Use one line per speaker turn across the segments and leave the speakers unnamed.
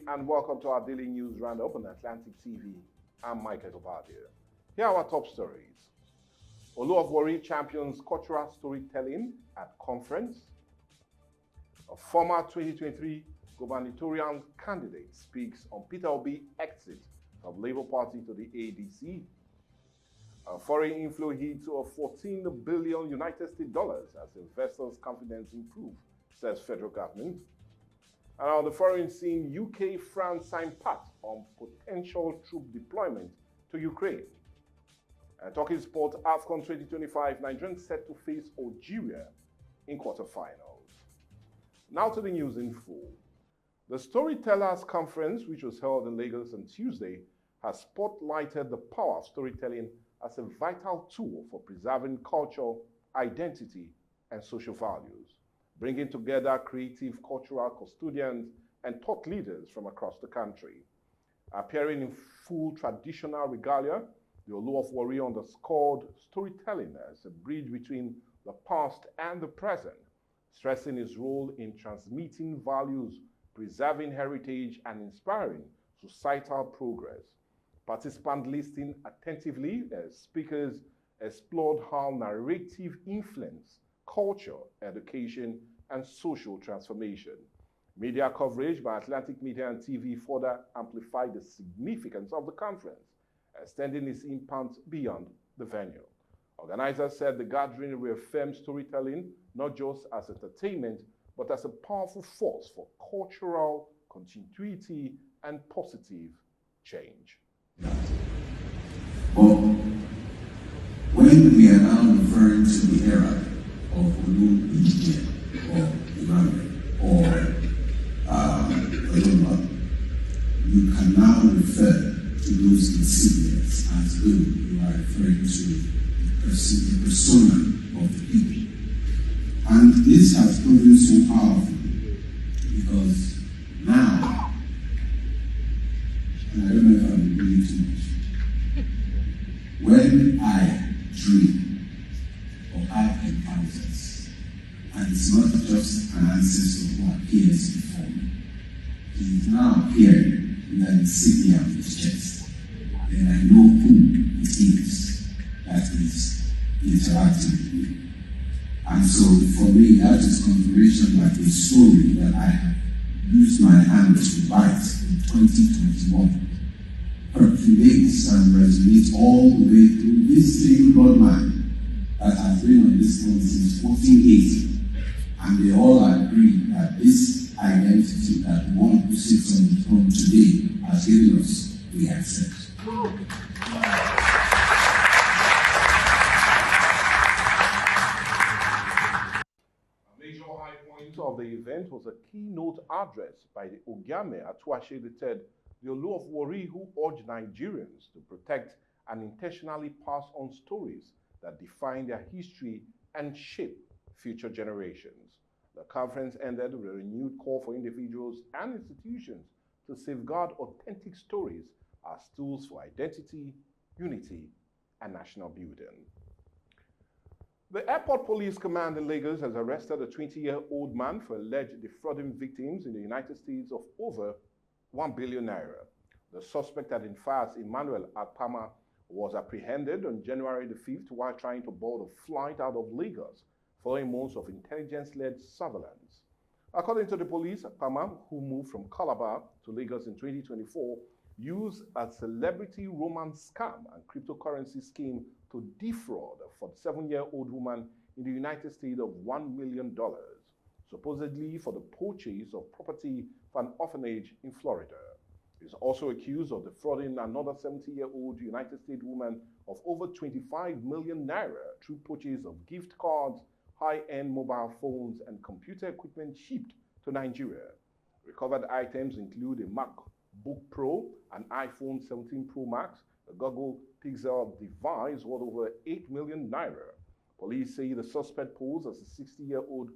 and welcome to our daily news roundup on Atlantic TV. I'm Michael Obadia. Here are our top stories. Oluwafori champions cultural storytelling at conference. A former 2023 gubernatorial candidate speaks on Peter Obi exit from Labour Party to the ADC. A foreign inflow hits of $14 billion United States dollars as investors' confidence improve, says federal government. And on the foreign scene, UK, France sign pact on potential troop deployment to Ukraine. And talking sport, AFCON 2025, Nigerians set to face Algeria in quarterfinals. Now to the news in full. The Storytellers Conference, which was held in Lagos on Tuesday, has spotlighted the power of storytelling as a vital tool for preserving culture, identity, and social values, bringing together creative cultural custodians and thought leaders from across the country. Appearing in full traditional regalia, the Oluwafori underscored storytelling as a bridge between the past and the present, stressing his role in transmitting values, preserving heritage, and inspiring societal progress. Participants listened attentively as speakers explored how narrative influence culture, education, and social transformation. Media coverage by Atlantic Media and TV further amplified the significance of the conference, extending its impact beyond the venue. Organizers said the gathering reaffirmed storytelling not just as entertainment, but as a powerful force for cultural continuity and positive change.
But when we are now referring to the era of Olu Ejije or Emmanuel or Roundup, you can now refer to those insignias as though you are referring to the persona of the people. And this has proven so powerful because now, and I don't know if I'm reading too much, when I dream or have encounters, and it's not just an ancestor who appears before me, he is now appearing with an insignia on his chest, then I know who it is that is interacting with me. And so for me, that is confirmation that the story that I have used my hands to write in 2021 percolates and resonates all the way through this same bloodline that has been on this throne since 1480. And they all agree that this identity that the one who sits on the throne today has given us, we accept.
Of the event was a keynote address by the Ogiame Atuashe III, the Oluwafori, who urged Nigerians to protect and intentionally pass on stories that define their history and shape future generations. The conference ended with a renewed call for individuals and institutions to safeguard authentic stories as tools for identity, unity, and national building. The Airport Police Command in Lagos has arrested a 20-year-old man for alleged defrauding victims in the United States of over 1 billion naira. The suspect identified as Emmanuel Akpama was apprehended on January the 5th while trying to board a flight out of Lagos following months of intelligence-led surveillance. According to the police, Akpama, who moved from Calabar to Lagos in 2024, used a celebrity romance scam and cryptocurrency scheme to defraud a 47-year-old woman in the United States of $1 million, supposedly for the purchase of property for an orphanage in Florida. He is also accused of defrauding another 70-year-old United States woman of over 25 million naira through purchase of gift cards, high-end mobile phones, and computer equipment shipped to Nigeria. Recovered items include a MacBook Pro, an iPhone 17 Pro Max, a Google Pixel device worth over 8 million naira. Police say the suspect posed as a 60-year-old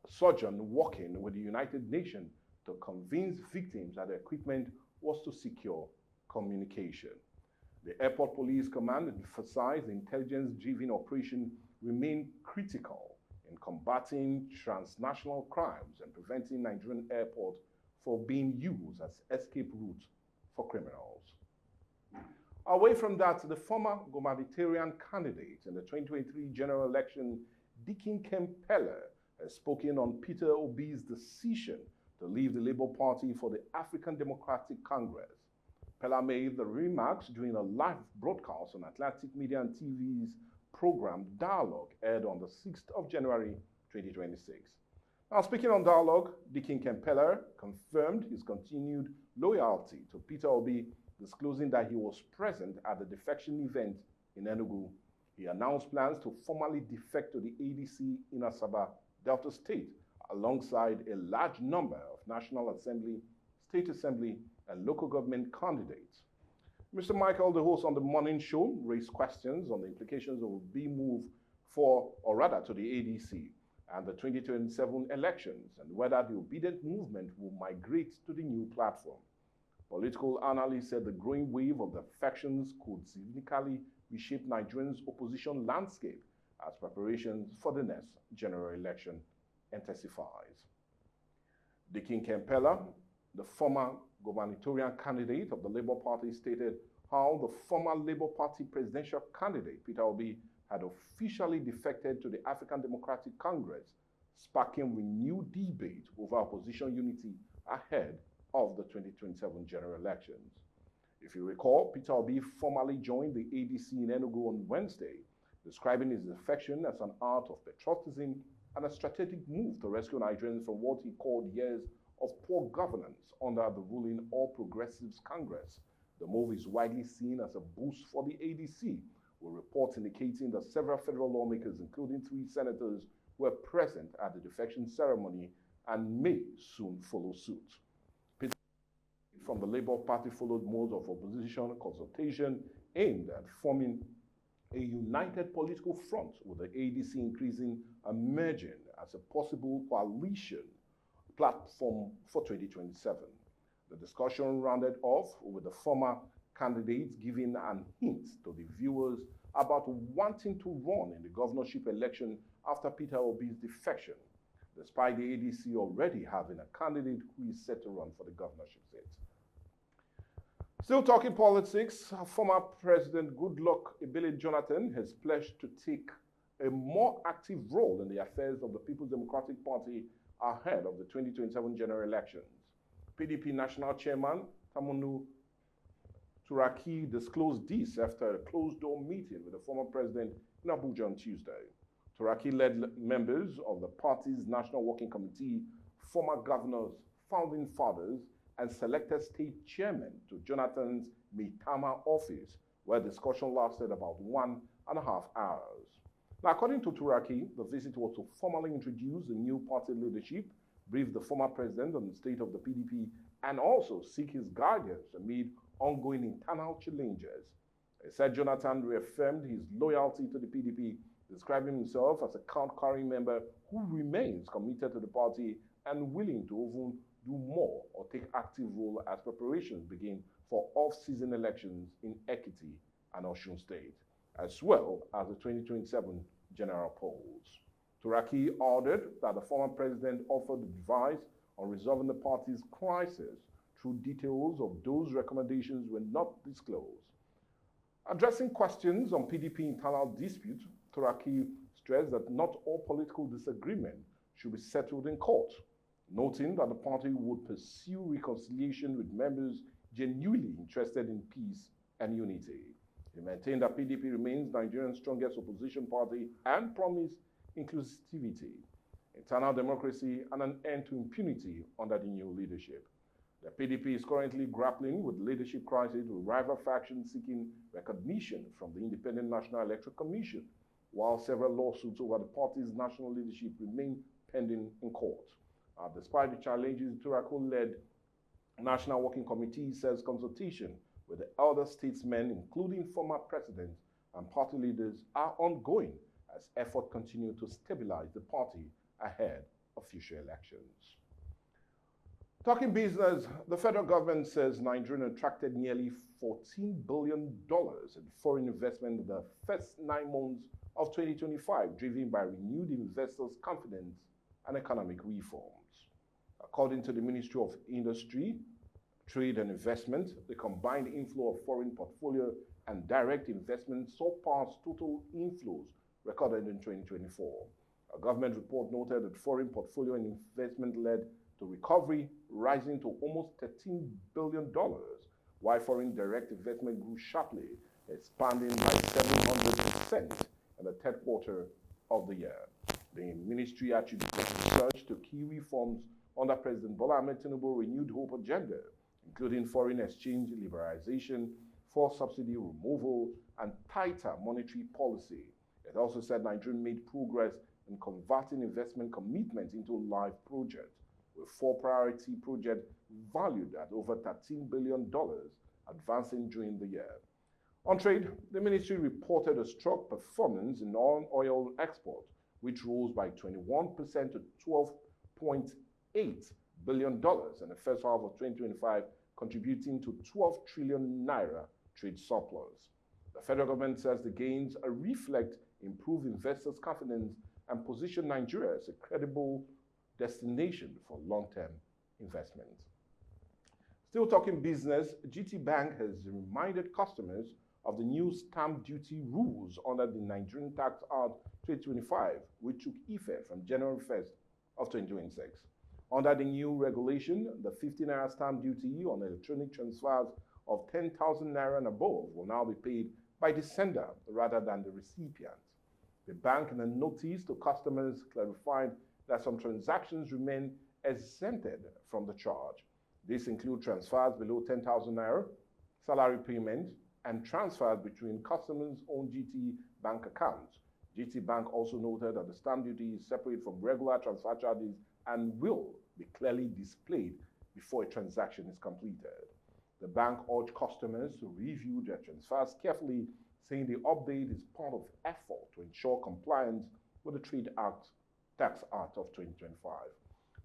surgeon working with the United Nations to convince victims that the equipment was to secure communication. The Airport Police Command emphasized the intelligence-driven operation remained critical in combating transnational crimes and preventing Nigerian airports for being used as escape route for criminals. Away from that, the former gubernatorial candidate in the 2023 general election, Dikin Kempeller, has spoken on Peter Obi's decision to leave the Labour Party for the African Democratic Congress. Pella made the remarks during a live broadcast on Atlantic Media and TV's program Dialogue, aired on the 6th of January 2026. Now, speaking on Dialogue, Dikin Kempeller confirmed his continued loyalty to Peter Obi, disclosing that he was present at the defection event in Enugu. He announced plans to formally defect to the ADC in Asaba, Delta State, alongside a large number of National Assembly, State Assembly, and local government candidates. Mr. Michael, the host on the morning show, raised questions on the implications of Obi move for, or rather to the ADC, and the 2027 elections, and whether the obedient movement will migrate to the new platform. Political analysts said the growing wave of the factions could significantly reshape Nigeria's opposition landscape as preparations for the next general election intensifies. Dikin Kempeller, the former gubernatorial candidate of the Labour Party, stated how the former Labour Party presidential candidate, Peter Obi, had officially defected to the African Democratic Congress, sparking renewed debate over opposition unity ahead of the 2027 general elections. If you recall, Peter Obi formally joined the ADC in Enugu on Wednesday, describing his defection as an act of patriotism and a strategic move to rescue Nigerians from what he called years of poor governance under the ruling All Progressives Congress. The move is widely seen as a boost for the ADC, with reports indicating that several federal lawmakers, including 3 senators, were present at the defection ceremony and may soon follow suit. Peter from the Labour Party followed modes of opposition consultation aimed at forming a united political front, with the ADC increasing and merging as a possible coalition platform for 2027. The discussion rounded off with the former candidates giving an hint to the viewers about wanting to run in the governorship election after Peter Obi's defection, despite the ADC already having a candidate who is set to run for the governorship seat. Still talking politics, former President Goodluck Ebele Jonathan has pledged to take a more active role in the affairs of the People's Democratic Party ahead of the 2027 general elections. PDP National Chairman Tamunu Turaki disclosed this after a closed-door meeting with the former president in Abuja on Tuesday. Turaki led members of the party's National Working Committee, former governors, founding fathers, and selected state chairmen to Jonathan's Maitama office, where discussion lasted about 1.5 hours. Now, according to Turaki, the visit was to formally introduce the new party leadership, brief the former president on the state of the PDP, and also seek his guidance amid ongoing internal challenges. He said Jonathan reaffirmed his loyalty to the PDP, describing himself as a card-carrying member who remains committed to the party and willing to even do more or take active role as preparations begin for off-season elections in Ekiti and Osun State, as well as the 2027 general polls. Turaki ordered that the former president offered advice on resolving the party's crisis, through details of those recommendations were not disclosed. Addressing questions on PDP internal dispute, Turaki stressed that not all political disagreement should be settled in court, noting that the party would pursue reconciliation with members genuinely interested in peace and unity. He maintained that PDP remains Nigeria's strongest opposition party and promised inclusivity, internal democracy, and an end to impunity under the new leadership. The PDP is currently grappling with leadership crisis, with rival factions seeking recognition from the Independent National Electoral Commission, while several lawsuits over the party's national leadership remain pending in court. Despite the challenges, Turaki-led National Working Committee says consultation with the elder statesmen, including former presidents and party leaders, are ongoing as efforts continue to stabilize the party ahead of future elections. Talking business, the federal government says Nigeria attracted nearly $14 billion in foreign investment in the first 9 months of 2025, driven by renewed investors' confidence and economic reforms. According to the Ministry of Industry, Trade and Investment, the combined inflow of foreign portfolio and direct investment surpassed total inflows recorded in 2024. A government report noted that foreign portfolio and investment led to recovery, rising to almost $13 billion, while foreign direct investment grew sharply, expanding by 700% in the third quarter of the year. The ministry attributed the surge to key reforms under President Bola Ahmed Tinubu's renewed hope agenda, including foreign exchange liberalization, forced subsidy removal, and tighter monetary policy. It also said Nigeria made progress in converting investment commitments into live projects, with 4 priority projects valued at over $13 billion advancing during the year. On trade, the ministry reported a strong performance in non-oil export, which rose by 21% to $12.8 billion in the first half of 2025, contributing to 12 trillion naira trade surplus. The federal government says the gains reflect improved investors' confidence and position Nigeria as a credible destination for long-term investments. Still talking business, GT Bank has reminded customers of the new stamp duty rules under the Nigerian Tax Act 2025, which took effect from January 1st of 2026. Under the new regulation, the 50 naira stamp duty on electronic transfers of 10,000 naira and above will now be paid by the sender rather than the recipient. The bank, in a notice to customers, clarified that some transactions remain exempted from the charge. This includes transfers below 10,000 naira, salary payment, and transfers between customers' own GT Bank accounts. GT Bank also noted that the stamp duty is separate from regular transfer charges and will be clearly displayed before a transaction is completed. The bank urged customers to review their transfers carefully, saying the update is part of effort to ensure compliance with the Tax Act of 2025.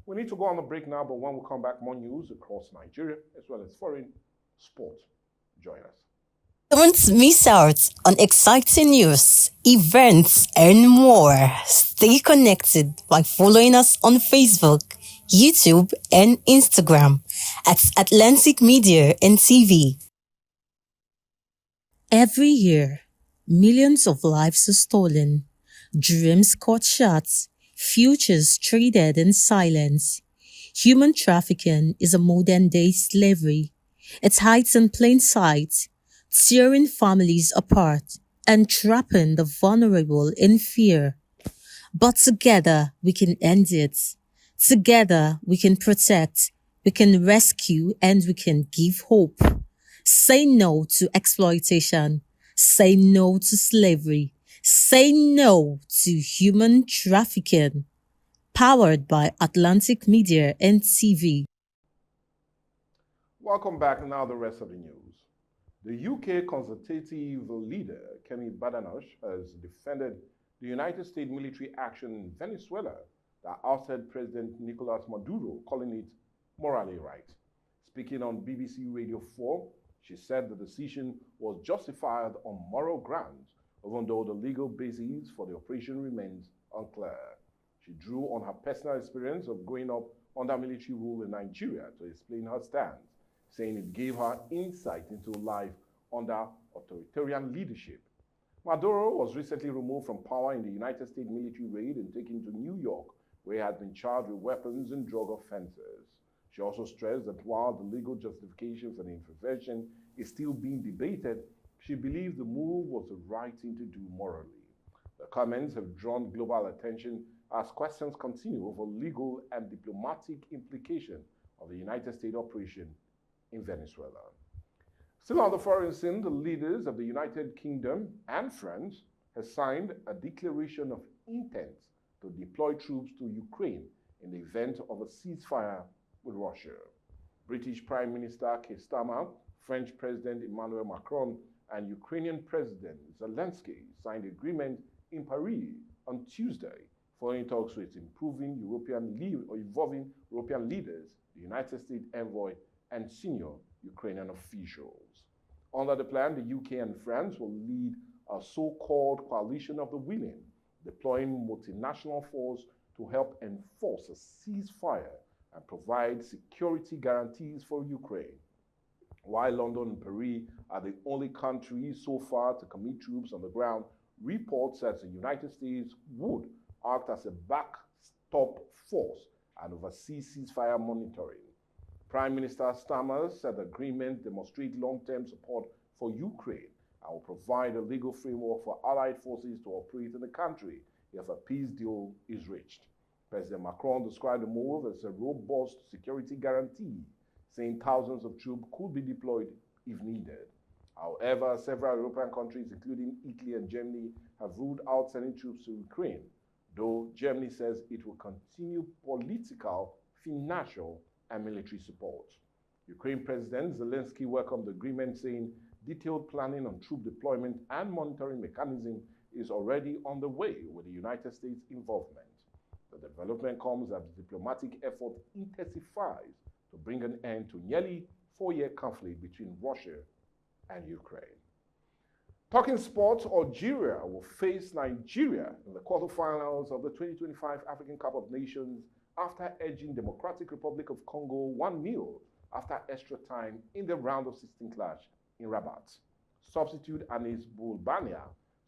We need to go on a break now, but when we come back, more news across Nigeria as well as foreign sport. Join us.
Don't miss out on exciting news, events, and more. Stay connected by following us on Facebook, YouTube, and Instagram at Atlantic Media and TV. Every year, millions of lives are stolen, dreams cut short, futures traded in silence. Human trafficking is a modern-day slavery. It hides in plain sight, tearing families apart and trapping the vulnerable in fear. But together we can end it. Together we can protect, we can rescue, and we can give hope. Say no to exploitation. Say no to slavery. Say no to human trafficking. Powered by Atlantic Media and TV.
Welcome back. Now the rest of the news. The UK Conservative leader, Kemi Badenoch, has defended the United States military action in Venezuela that ousted President Nicolas Maduro, calling it morally right. Speaking on BBC Radio 4, she said the decision was justified on moral grounds, even though the legal basis for the operation remains unclear. She drew on her personal experience of growing up under military rule in Nigeria to explain her stance, saying it gave her insight into life under authoritarian leadership. Maduro was recently removed from power in the United States military raid and taken to New York, where he had been charged with weapons and drug offenses. She also stressed that while the legal justification for the intervention is still being debated, she believes the move was the right thing to do morally. The comments have drawn global attention as questions continue over legal and diplomatic implications of the United States operation in Venezuela. Still on the foreign scene, the leaders of the United Kingdom and France have signed a declaration of intent to deploy troops to Ukraine in the event of a ceasefire with Russia. British Prime Minister Keir Starmer, French President Emmanuel Macron, and Ukrainian President Zelensky signed agreement in Paris on Tuesday, following talks with involving European leaders, the United States envoy, and senior Ukrainian officials. Under the plan, the UK and France will lead a so-called coalition of the willing, deploying multinational force to help enforce a ceasefire and provide security guarantees for Ukraine. While London and Paris are the only countries so far to commit troops on the ground, reports said the United States would act as a backstop force and oversee ceasefire monitoring. Prime Minister Starmer said the agreement demonstrates long-term support for Ukraine and will provide a legal framework for allied forces to operate in the country if a peace deal is reached. President Macron described the move as a robust security guarantee, saying thousands of troops could be deployed if needed. However, several European countries, including Italy and Germany, have ruled out sending troops to Ukraine, though Germany says it will continue political, financial, and military support. Ukraine President Zelensky welcomed the agreement, saying detailed planning on troop deployment and monitoring mechanism is already on the way with the United States involvement. The development comes as the diplomatic effort intensifies to bring an end to nearly 4-year conflict between Russia and Ukraine. Talking sports, Algeria will face Nigeria in the quarterfinals of the 2025 African Cup of Nations after edging Democratic Republic of Congo 1-0 after extra time in the round of 16 clash in Rabat. Substitute Anis Boulbania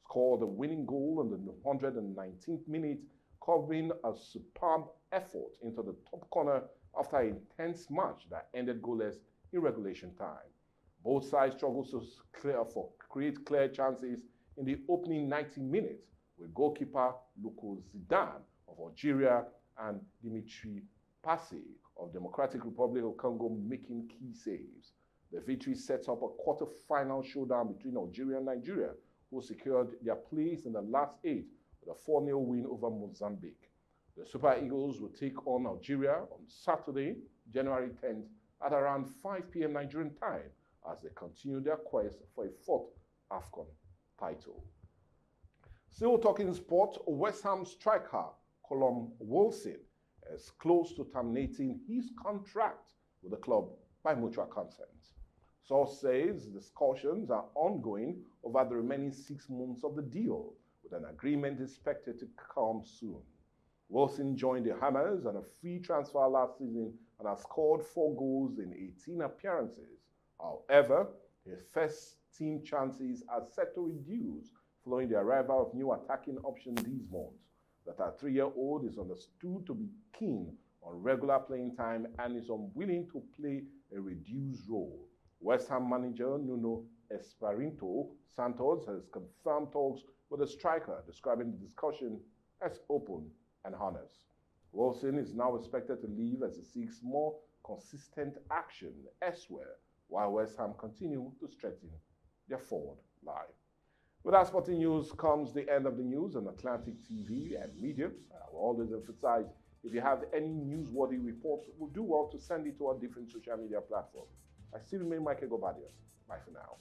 scored the winning goal in the 119th minute, covering a superb effort into the top corner after an intense match that ended goalless in regulation time. Both sides struggled to create clear chances in the opening 90 minutes, with goalkeeper Luko Zidane of Algeria and Dimitri Passy of Democratic Republic of Congo making key saves. The victory sets up a quarter-final showdown between Algeria and Nigeria, who secured their place in the last 8 with a 4-0 win over Mozambique. The Super Eagles will take on Algeria on Saturday, January 10th at around 5 p.m. Nigerian time as they continue their quest for a 4th AFCON title. Still talking sports, West Ham striker Callum Wilson is close to terminating his contract with the club by mutual consent. Source says discussions are ongoing over the remaining 6 months of the deal, with an agreement expected to come soon. Wilson joined the Hammers on a free transfer last season and has scored 4 goals in 18 appearances. However, his first team chances are set to reduce following the arrival of new attacking options this month. The 33-year-old is understood to be keen on regular playing time and is unwilling to play a reduced role. West Ham manager Nuno Espirito Santos has confirmed talks with the striker, describing the discussion as open and honest. Wilson is now expected to leave as he seeks more consistent action elsewhere, while West Ham continue to strengthen their forward line. With our sporting news comes the end of the news on Atlantic TV and media. I will always emphasize, if you have any newsworthy reports, we'll do well to send it to our different social media platforms. I still remain Michael Gobadia. Bye for now.